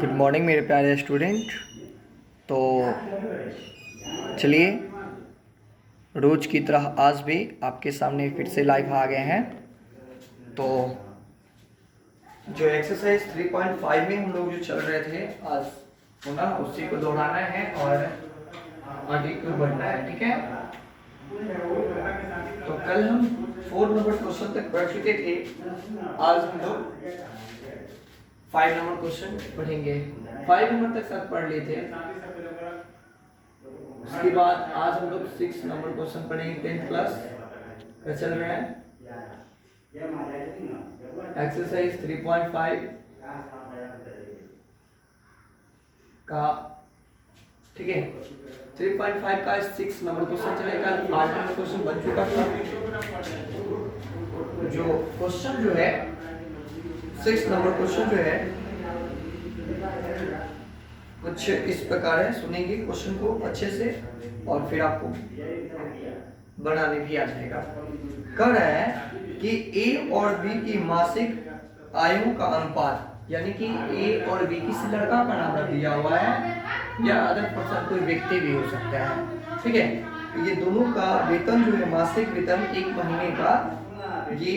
Good morning मेरे प्यारे student. तो चलिए रोज़ की तरह आज भी आपके सामने फिर से लाइव आ गए हैं। तो जो एक्सरसाइज 3.5 में हम लोग जो चल रहे थे आज पुनः उसी को दोहराना है और आगे को बढ़ना है, ठीक है। तो कल हम 4 नंबर क्वेश्चन तक पढ़ चुके थे, आज हम लोग 5 नंबर क्वेश्चन पढ़ेंगे। 5 नंबर तक साथ पढ़ लिए थे, उसके बाद आज हम लोग 6 नंबर क्वेश्चन पढ़ेंगे। 10th क्लास का चल रहा है एक्सरसाइज 3.5 का, ठीक है। 3.5 का 6 नंबर क्वेश्चन चलेगा। 8 नंबर क्वेश्चन बन चुका था। जो क्वेश्चन जो है 6 नंबर क्वेश्चन जो है कुछ इस प्रकार है, सुनेंगे क्वेश्चन को अच्छे से और फिर आपको बनाने भी आ जाएगा। कह रहा है कि ए और बी की मासिक आयों का अनुपात, यानी कि ए और बी किसी लड़का का नाम दिया हुआ है या अदर पर्सन कोई व्यक्ति भी हो सकता है, ठीक है। ये दोनों का वेतन जो है मासिक वेतन 1 महीने का ये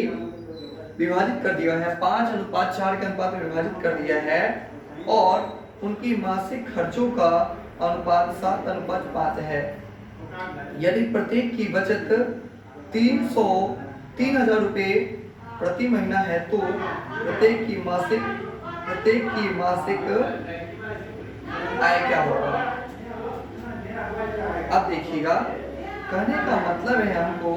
विभाजित कर दिया है, 5:4 के अनुपात में विभाजित कर दिया है और उनकी मासिक खर्चों का अनुपात 7:5 है। यदि प्रत्येक की बचत 3,000 रुपये प्रति महीना है तो प्रत्येक की मासिक आय क्या होगा। अब देखिएगा, कहने का मतलब है हमको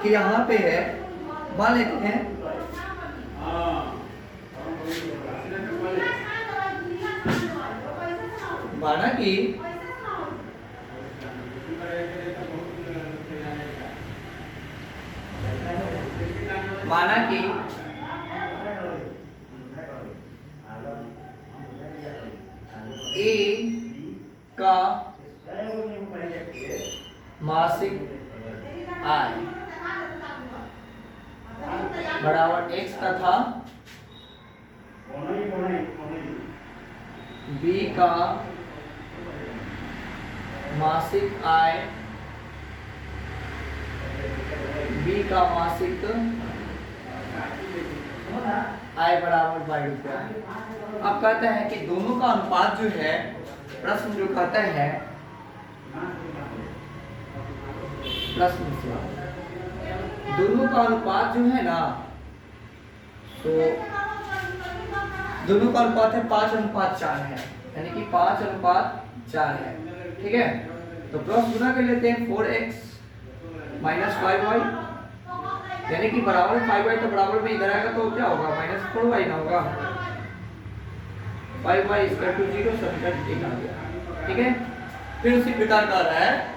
कि यहाँ पे है, मान लेते हैं माना कि ए का मासिक आय बराबर x का था, बी का मासिक आय बराबर 22 रुपया। अब कहते हैं कि दोनों का अनुपात जो है, प्रश्न जो कहता है, प्रश्न से दोनों का अनुपात जो है ना, तो दोनों का अनुपात है 5:4 है, यानी कि 5:4 है, ठीक है। तो क्रॉस गुना कर लेते हैं 4x - 5y, यानी कि बराबर 5y, तो बराबर में इधर आएगा तो क्या होगा, -4y ना होगा। 5y = 0, समीकरण 1 आ गया, ठीक है। फिर उसी प्रकार कह रहा है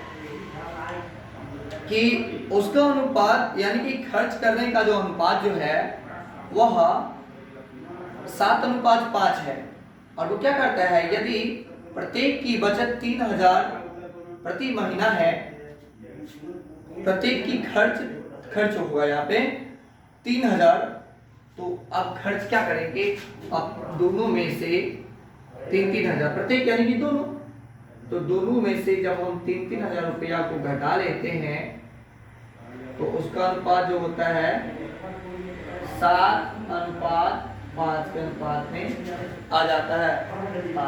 कि उसका अनुपात, यानी कि खर्च करने का जो अनुपात जो है वह 7:5 है। और वो क्या करता है, यदि प्रत्येक की बचत 3,000 प्रति महीना है, प्रत्येक की खर्च होगा यहाँ पे 3,000, तो अब खर्च क्या करेंगे, अब दोनों में से 3,000 प्रत्येक, यानी कि दोनों, तो दोनों में से जब हम 3,000 रुपया को घटा लेते हैं तो उसका अनुपात जो होता है 7:5 के अनुपात में आ जाता है।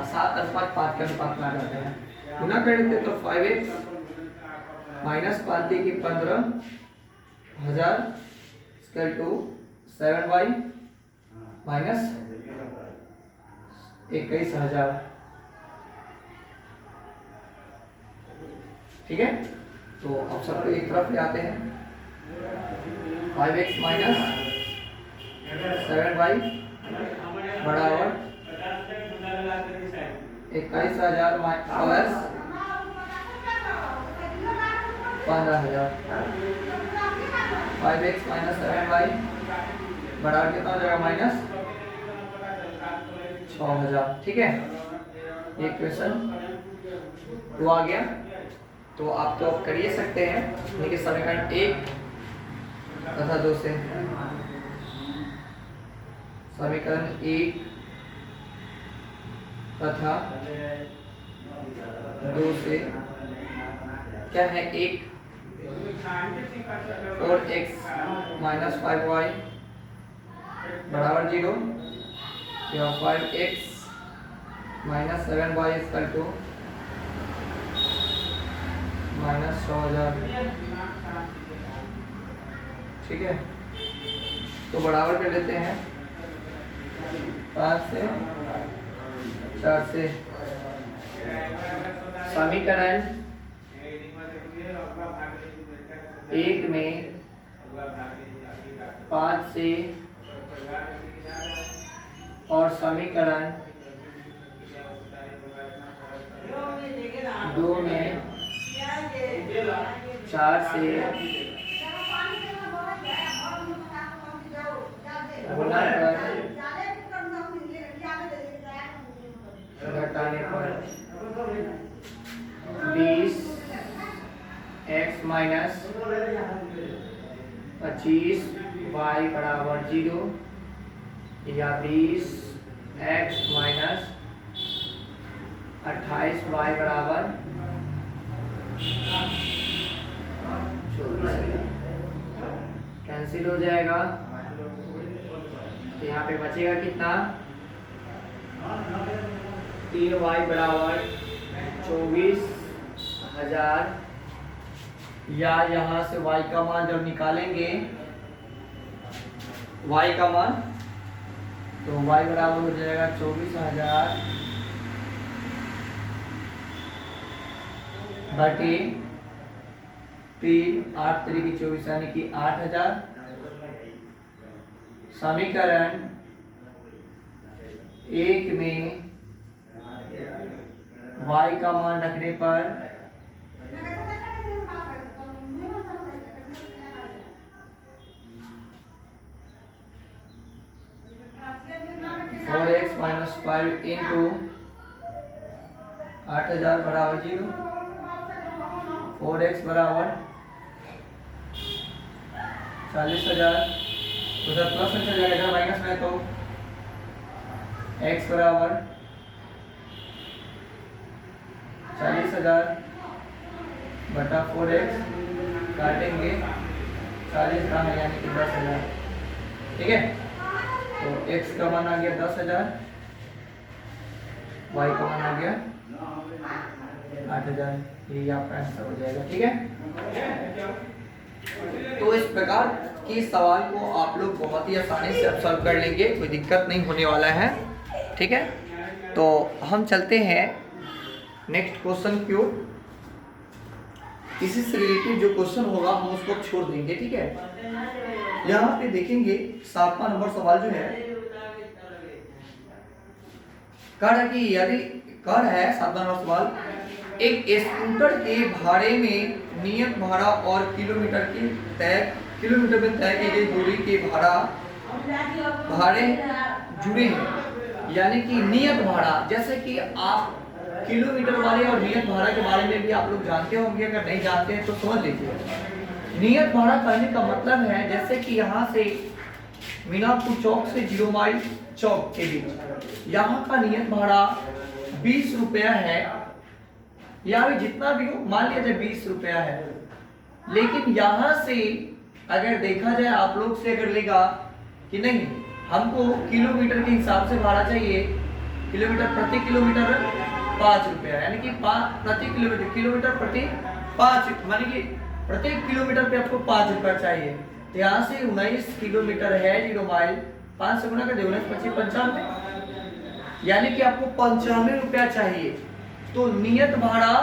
7:5 के अनुपात में आ जाता है। गुना कर लेते तो 5x - 5 की 15,000 = 7y - 21,000, ठीक है। तो अब सबको एक तरफ ले आते हैं। 5x - 7y बराबर 21,000 प्लस 15,000। 5x - 7y बराबर कितना हो जाएगा, -6,000, ठीक है। ये क्वेश्चन तो आ गया। तो आप तो कर ही सकते हैं, लेकिन समीकरण 1 तथा 2 से समीकरण 1 तथा 2 से क्या है 1 4x माइनस 5y बराबर 0 या 5x minus 7y equal to minus 100,000। ठीक है, तो बराबर कर लेते हैं 5 से 4 से। समीकरण 1 में 5 से और समीकरण 2 में 4 से गुणा कर घटाने पर 20x माइनस 25y बराबर 0 या 20x माइनस 28y बराबर 24 कैंसिल हो जाएगा। तो यहाँ पे बचेगा कितना 3y बराबर 24,000 या यहाँ से y का मान जब निकालेंगे y का मान तो y बराबर हो जाएगा 24,000 बटे 3 8 3 की 24 यानी कि 8,000। समीकरण 1 में y का मान रखने पर 4x माइनस 5 इंटू 8,000 बराबर 0 4x बराबर 40,000 उधर प्लस में चल जाएगा इधर माइनस में तो x बराबर 40,000 बटा 4x काटेंगे 40 का है यानी कि 10,000। ठीक है, तो x का मान आ गया 10,000 y का मान आ गया 8,000। ये आपका आंसर हो जाएगा। ठीक है, तो इस प्रकार के सवाल को आप लोग बहुत ही आसानी से अब सॉल्व कर लेंगे, कोई दिक्कत नहीं होने वाला है। ठीक है, तो हम चलते हैं नेक्स्ट क्वेश्चन की ओर। इसी से रिलेटेड जो क्वेश्चन होगा हम उसको छोड़ देंगे। ठीक है, यहाँ पे देखेंगे 7वां नंबर सवाल जो है कर है कि यदि कर है 7वां नंबर सवाल एक स्कूटर के भाड़े में नियत भाड़ा और किलोमीटर में तय की गई दूरी के भाड़े जुड़े हैं। यानी कि नियत भाड़ा, जैसे कि आप किलोमीटर वाले और नियत भाड़ा के बारे में भी आप लोग जानते होंगे, अगर नहीं जानते हैं तो समझ लीजिए। नियत भाड़ा कहने का मतलब है जैसे कि यहाँ से मीनापुर चौक से 0 माइल चौक के बीच यहाँ का नियत भाड़ा 20 रुपया है, या भी जितना भी हो, मान लिया जाए 20 रुपया है। लेकिन यहाँ से अगर देखा जाए आप लोग से अगर लेगा कि नहीं हमको किलोमीटर के हिसाब से भाड़ा चाहिए, प्रति किलोमीटर 5 रुपया, यानी कि प्रति किलोमीटर प्रति 5, मानी कि प्रत्येक किलोमीटर पे आपको 5 रुपया चाहिए। तो यहाँ से 19 किलोमीटर है 0 माइल, 5 से गुना कर दे 19 25 95, यानी कि आपको 95 रुपया चाहिए। तो नियत भाड़ा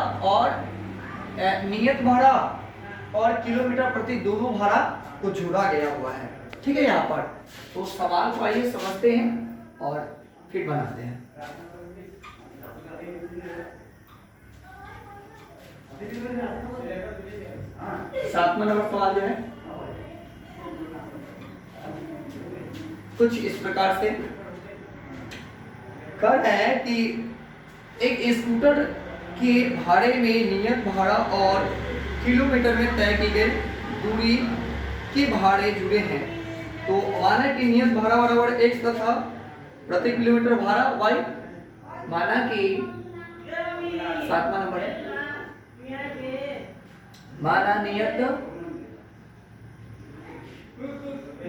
और किलोमीटर प्रति दोनों भाड़ा को जोड़ा गया हुआ है। ठीक है, यहाँ पर तो सवाल को आइए समझते हैं और फिर बनाते हैं। 7वां नंबर सवाल जो है कुछ इस प्रकार से कर है कि एक स्कूटर के भाड़े में नियत भाड़ा और किलोमीटर में तय की गई दूरी के भाड़े जुड़े हैं। तो माना कि नियत भाड़ा बराबर x तथा प्रति किलोमीटर भाड़ा y। माना कि 7वां नंबर है, माना नियत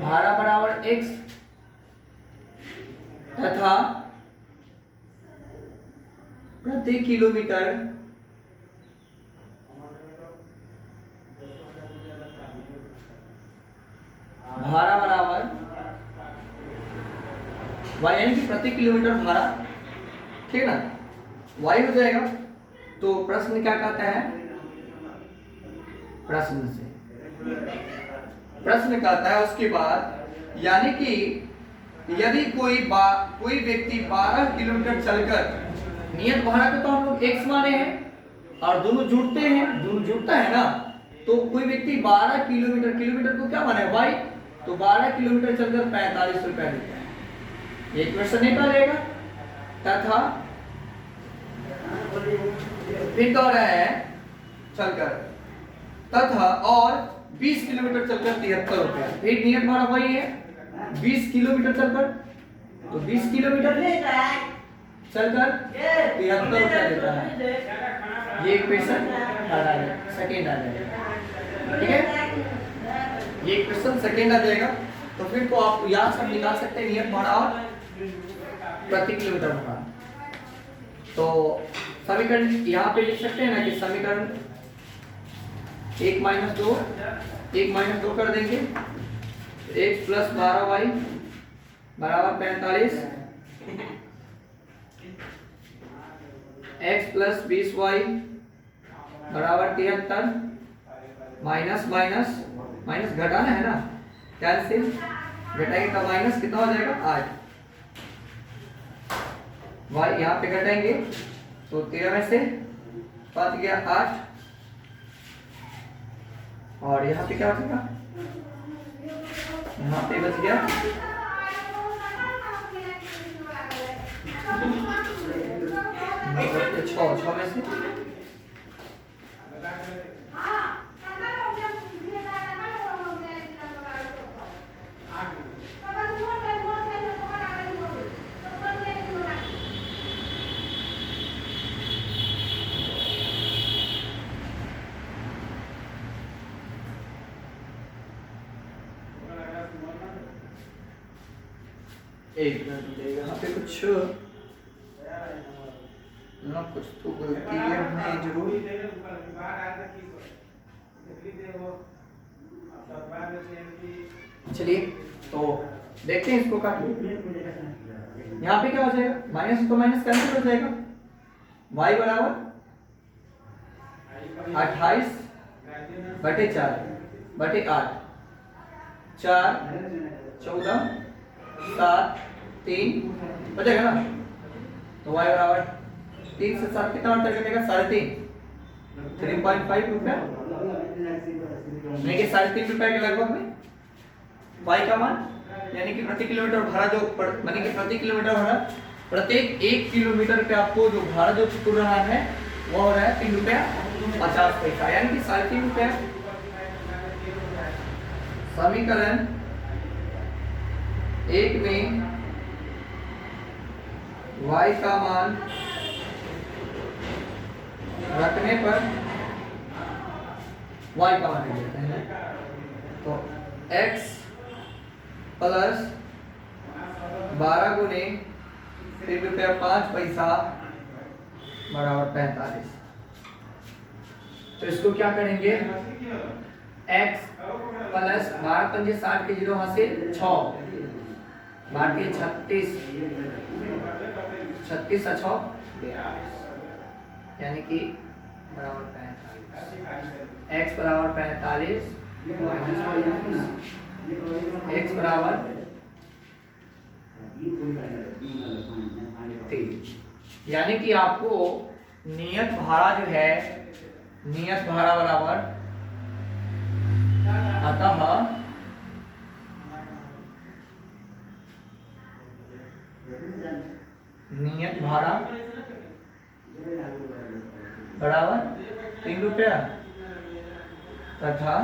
भाड़ा बराबर x तथा प्रति किलोमीटर भाड़ा बराबर y, यानी कि प्रति किलोमीटर भाड़ा, ठीक है ना, y हो जाएगा। तो प्रश्न क्या कहता है, प्रश्न कहता है उसके बाद, यानी कि यदि कोई व्यक्ति 12 किलोमीटर चलकर, नियत भाड़ा को तो हम लोग x माने हैं और दोनों जुड़ते हैं, दोनों जुड़ता है ना, तो कोई व्यक्ति 12 किलोमीटर, किलोमीटर को क्या माने y, तो 12 किलोमीटर चलकर 45 रुपया देता है, ये क्वेश्चन निकालेगा। तथा फिर कह रहा है चलकर, तथा और 20 किलोमीटर चलकर 73 रुपया, फिर नियत भाड़ा वही है 20 किलोमीटर चलकर, तो 20 किलोमीटर चलकर 73 रुपया देता है, ये क्वेश्चन सेकेंड आ जाएगा, ठीक है, ये क्वेश्चन सेकेंड आ जाएगा। तो फिर तो आप यहाँ सब निकाल सकते हैं नियत भाड़ा और प्रति किलोमीटर भाड़ा। तो समीकरण यहाँ पे लिख सकते हैं ना कि समीकरण 1 - 2, 1 - 2 कर देंगे, x + 12y बराबर 45, x + 20y बराबर 73, माइनस माइनस माइनस घटाना है ना, कैंसिल, घटाएंगे तो माइनस कितना हो जाएगा 8, y यहाँ पे घटाएंगे तो 13 में से 5 गया 8, और यहाँ पे क्या बचेगा, यहाँ पे बच गया 6 में से एक मिनट, यहाँ पे कुछ ना, कुछ तो गलती है जरूर। चलिए तो देखते हैं इसको काट, यहाँ पे क्या हो जाएगा, माइनस तो माइनस कैंसिल हो जाएगा, y बराबर 28/4/8, 4 14 7 3 बचेगा ना, तो y बराबर 3 से 7 कितना अंतर करेगा, 3.5, 3.5 रुपया, यानी कि 3.5 रुपया के लगभग में y का मान, यानी कि प्रति किलोमीटर भाड़ा जो माने कि प्रति किलोमीटर भाड़ा, प्रत्येक 1 किलोमीटर पे आपको जो भाड़ा जो चुक रहा है वो हो रहा है 3 रुपया 50 पैसा, यानी कि 3.5 रुपया। समीकरण 1 में y का मान रखने पर y का मान देते हैं, तो x + 12 गुने 3 रुपया 5 पैसा बराबर 45। तो इसको क्या करेंगे, x + 12 पंजे 60 के 0 वहां से 6 बाकी 36 36 और 6 यानी कि बराबर 45, x बराबर 45 x बराबर 3, यानी कि आपको नियत भाड़ा जो है, नियत भाड़ा बराबर, अतः नियत भाड़ा बराबर 3 रुपया तथा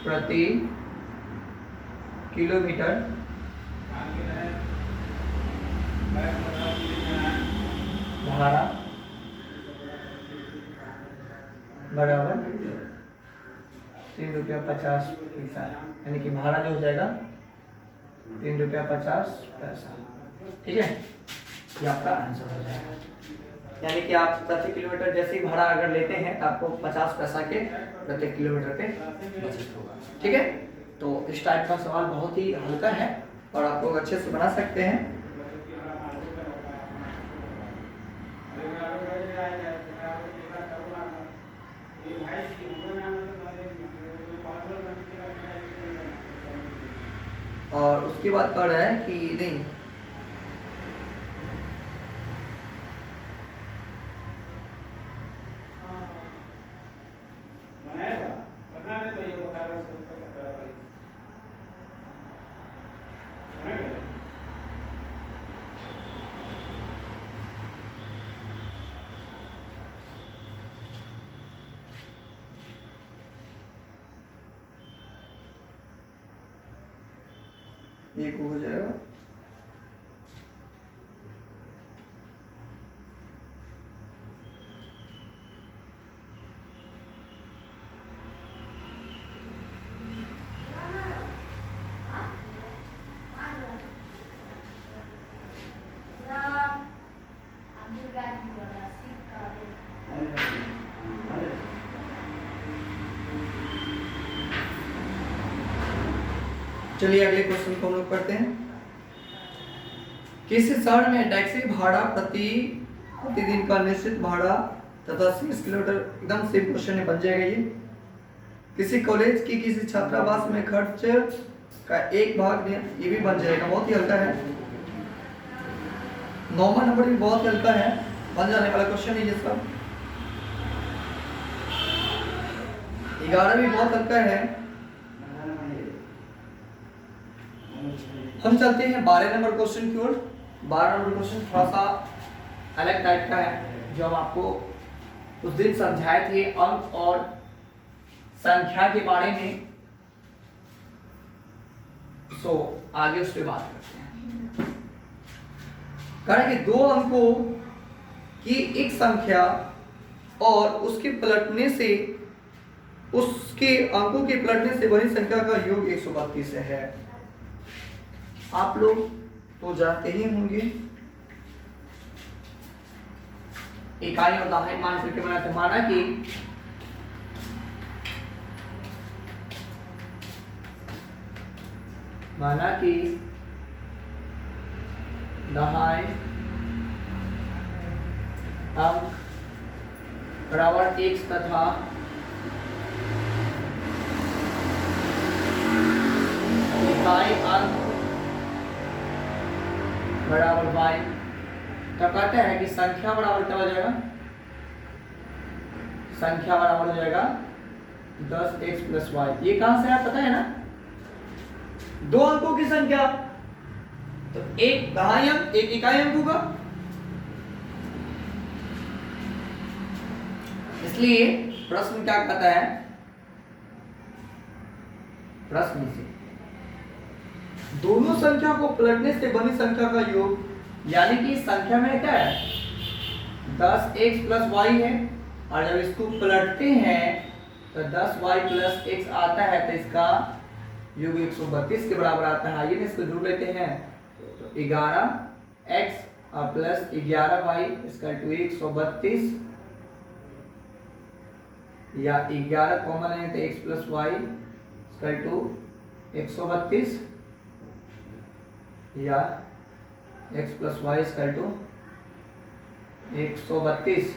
प्रति किलोमीटर भाड़ा बराबर 3.50 रुपया, यानी कि भाड़ा जो हो जाएगा 3.50 रुपया। ठीक है, ये आपका आंसर हो जाएगा। यानी कि आप प्रति किलोमीटर जैसे ही भाड़ा अगर लेते हैं तो आपको 50 पैसा के प्रति किलोमीटर पे बचत होगा। ठीक है, तो इस टाइप का सवाल बहुत ही हल्का है और आप लोग अच्छे से बना सकते हैं। और उसके बाद कह रहा है कि नहीं, एक हो जाएगा। चलिए अगले क्वेश्चन को हम लोग पढ़ते हैं। किसी शहर में टैक्सी भाड़ा प्रतिदिन का निश्चित भाड़ा तथा 30 किलोमीटर, एकदम सेम क्वेश्चन है, बन जाएगा ये। किसी कॉलेज की किसी छात्रावास में खर्च का एक भाग, ये भी बन जाएगा, बहुत ही हल्का है। 9वां नंबर भी बहुत हल्का है, बन जाने वाला क्वेश्चन है ये सब। 11 भी बहुत हल्का है। हम चलते हैं 12 नंबर क्वेश्चन की ओर। 12 नंबर क्वेश्चन थोड़ा सा अलग टाइप का है, जो हम आपको उस दिन समझाए थे अंक और संख्या के बारे में। सो आगे उस पर बात करते हैं। कारण कि दो अंकों की एक संख्या और उसके पलटने से, उसके अंकों के पलटने से बनी संख्या का योग 132 है। आप लोग तो जानते ही होंगे, इकाई और दहाई मान करके बनाते। माना कि दहाई अंक बराबर x तथा इकाई अंक बराबर y, तो कहते हैं कि संख्या बराबर क्या हो जाएगा, संख्या बराबर हो जाएगा 10x + y। ये कहां से आया पता है ना, दो अंकों की संख्या, तो एक दहाई अंक एक इकाई अंक होगा, इसलिए प्रश्न क्या कहता है, प्रश्न से दोनों संख्या को पलटने से बनी संख्या का योग, यानी कि संख्या में क्या है 10x + y है, और जब इसको पलटते हैं तो 10y + x आता है, तो इसका योग 132 के बराबर आता है। आइए इसको जोड़ लेते हैं, तो 11x + 11y = 132, या 11 कॉमन है तो x + y = 132, या x + y = 132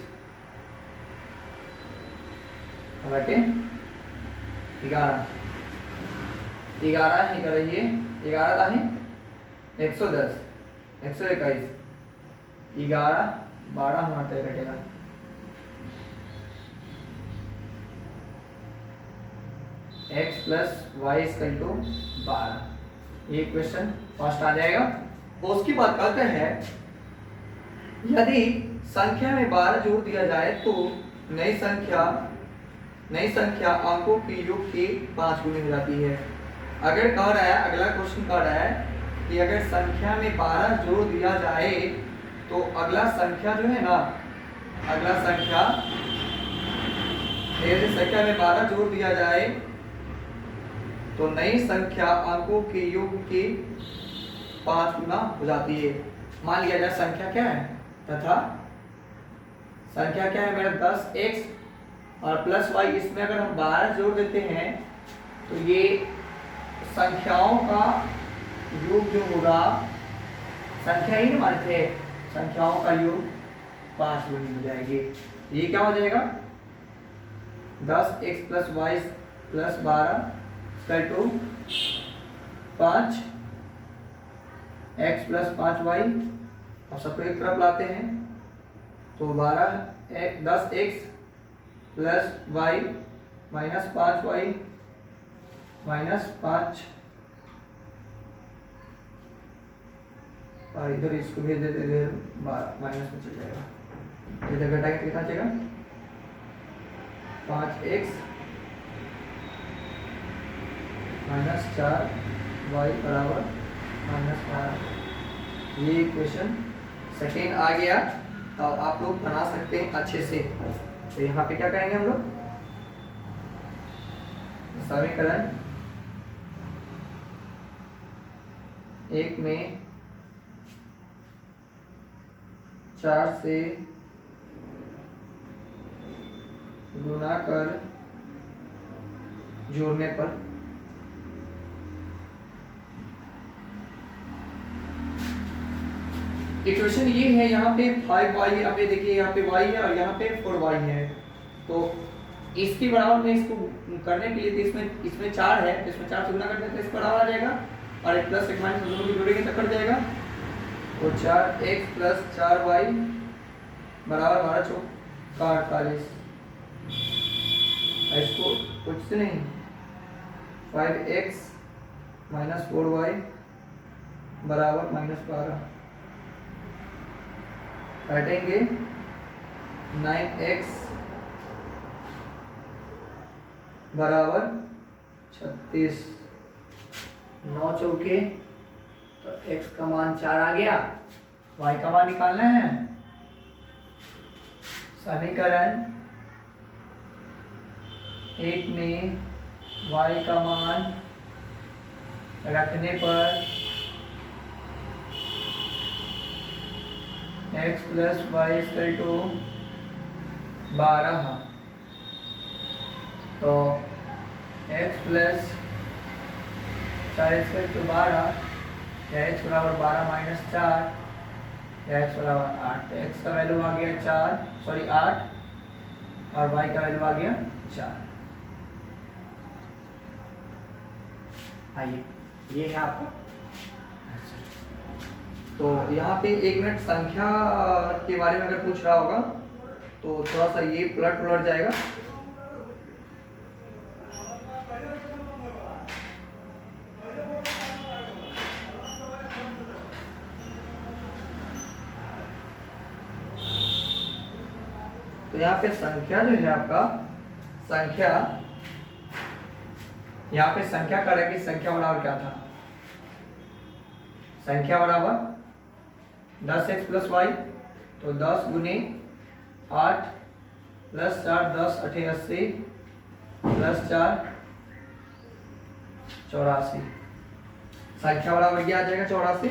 बटे 11। 11 ही करिए, 11 का ही 110, 121, 11 12 मारते घटेगा, x + y = 12। ये क्वेश्चन फर्स्ट आ जाएगा। उसके बाद कहते हैं यदि संख्या में 12 जोड़ दिया जाए तो नई संख्या नई संख्या अंकों के योग के 5 गुनी हो जाती है। अगर कह रहा है, अगला क्वेश्चन कह रहा है कि अगर संख्या में 12 जोड़ दिया जाए तो अगला संख्या जो है ना, अगला संख्या में 12 जोड़ दिया जाए तो नई संख्या अंकों के योग के 5 गुना हो जाती है। मान लिया जाए संख्या क्या है, तथा संख्या क्या है मेरा 10x और प्लस y, इसमें अगर हम 12 जोड़ देते हैं तो ये संख्याओं का योग जो होगा, संख्या ही मानते हैं, संख्याओं का योग 5 गुनी हो जाएगी। ये क्या हो जाएगा 10x plus y plus 12 to 5x plus 5y, और सबको एक तरफ लाते हैं तो 10x plus y minus 5y minus 5, और इधर इसको भेज देते हैं 12 माइनस में चल जाएगा, इधर घटाएंगे कितना बचेगा 5x माइनस 4y बराबर माइनस 12। ये क्वेश्चन सेकेंड आ गया, तो आप लोग बना सकते हैं अच्छे से। तो यहाँ पे क्या करेंगे हम लोग, समीकरण 1 में 4 से गुणा कर जोड़ने पर इक्वेशन ये है, यहाँ पे 5y, अब ये देखिए यहाँ पे y है और यहाँ पे 4y है, तो इसके बराबर में इसको करने के लिए तो इसमें 4 है, तो इसमें 4 से गुणा कर देते हैं, इस बराबर आ जाएगा, और एक प्लस एक माइनस दोनों को जोड़ेंगे तो कट जाएगा। तो 4x प्लस 4y बराबर 12 चौका 48, इसको कुछ से नहीं, 5x माइनस 4y बराबर माइनस 12, काटेंगे 9x बराबर 36, 9 चौके तो x का मान 4 आ गया, y का मान निकालना है। समीकरण 1 में y का मान रखने पर x plus y equal to 12, तो x plus 4 equal to 12, x बराबर 12 माइनस 4, x बराबर 8, तो x का वैल्यू आ गया 8 और y का वैल्यू आ गया 4। आइए ये है आपका। तो यहाँ पे 1 मिनट संख्या के बारे में अगर पूछ रहा होगा तो थोड़ा सा ये पलट जाएगा। तो यहाँ पे संख्या जो है आपका, संख्या यहाँ पे संख्या कर कि संख्या बराबर क्या था, संख्या बराबर 10x प्लस वाई, तो 10 गुने 8 प्लस 4 10 8 80 प्लस 4 84, संख्या बराबर क्या आ जाएगा 84।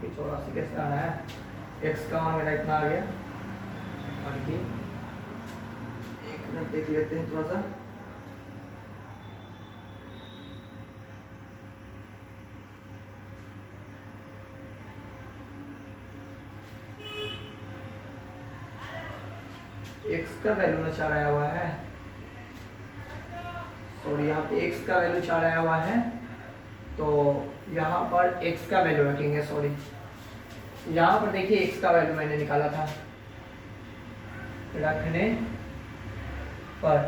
कि 84 कैसे आना है, x का मान मेरा इतना आ गया, और ये 1 मिनट देख लेते हैं थोड़ा सा। x का वैल्यू ना 4 आया हुआ है, सॉरी यहाँ पे x का वैल्यू 4 आया हुआ है, तो यहाँ पर x का वैल्यू रखेंगे। सॉरी यहाँ पर देखिए x का वैल्यू मैंने निकाला था, रखने पर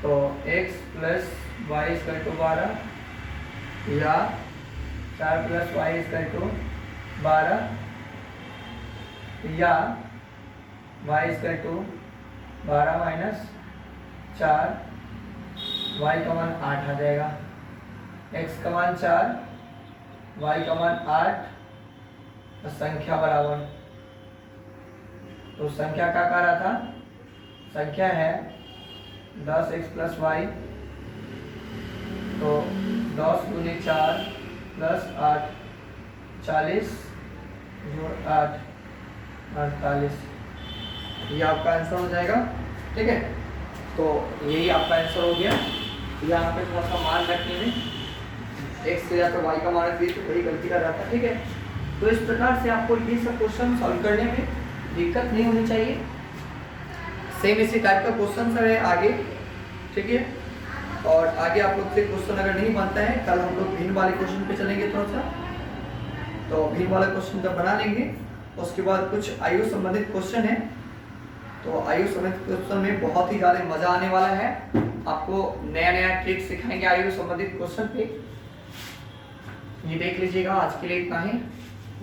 तो x plus y equal to 12 या 4 प्लस वाई इक्वल टू 12 या y equal to 12 minus 4, y का मान 8 आ जाएगा, x का मान 4, वाई का मान 8 और संख्या बराबर, तो संख्या का रहा था, संख्या है 10x प्लस वाई, तो 10 गुने 4 प्लस 8, 40 जोड़ 8 48, ये आपका आंसर हो जाएगा। ठीक है, तो यही आपका आंसर हो गया। यहाँ पे थोड़ा सा मान रखने में x से या तो y का मान रख दिए तो बड़ी गलती कर रहा था। ठीक है, तो इस प्रकार से आपको ये सब क्वेश्चन सॉल्व करने में दिक्कत नहीं होनी चाहिए। सेम इसी टाइप का क्वेश्चन है आगे। ठीक है, और आगे आप लोग से क्वेश्चन अगर नहीं बनता है, कल हम लोग भिन्न वाले क्वेश्चन पे चलेंगे थोड़ा सा, तो भिन्न वाला क्वेश्चन जब बना लेंगे उसके बाद कुछ आयु संबंधित क्वेश्चन है, तो आयु संबंधित क्वेश्चन में बहुत ही ज़्यादा मजा आने वाला है। आपको नया नया ट्रिक सिखाएंगे आयु संबंधित क्वेश्चन पे। ये देख लीजिएगा, आज के लिए इतना ही।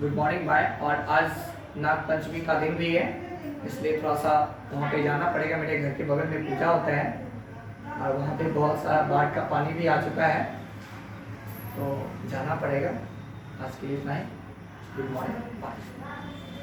Good morning, bye. और आज नाग पंचमी का दिन भी है, इसलिए थोड़ा सा वहाँ पे जाना पड़ेगा। मेरे घर के बगल में पूजा होता है और वहाँ पे बहुत सारा बाढ़ का पानी भी आ चुका है, तो जाना पड़ेगा। आज के लिए इतना ही। Good morning, bye.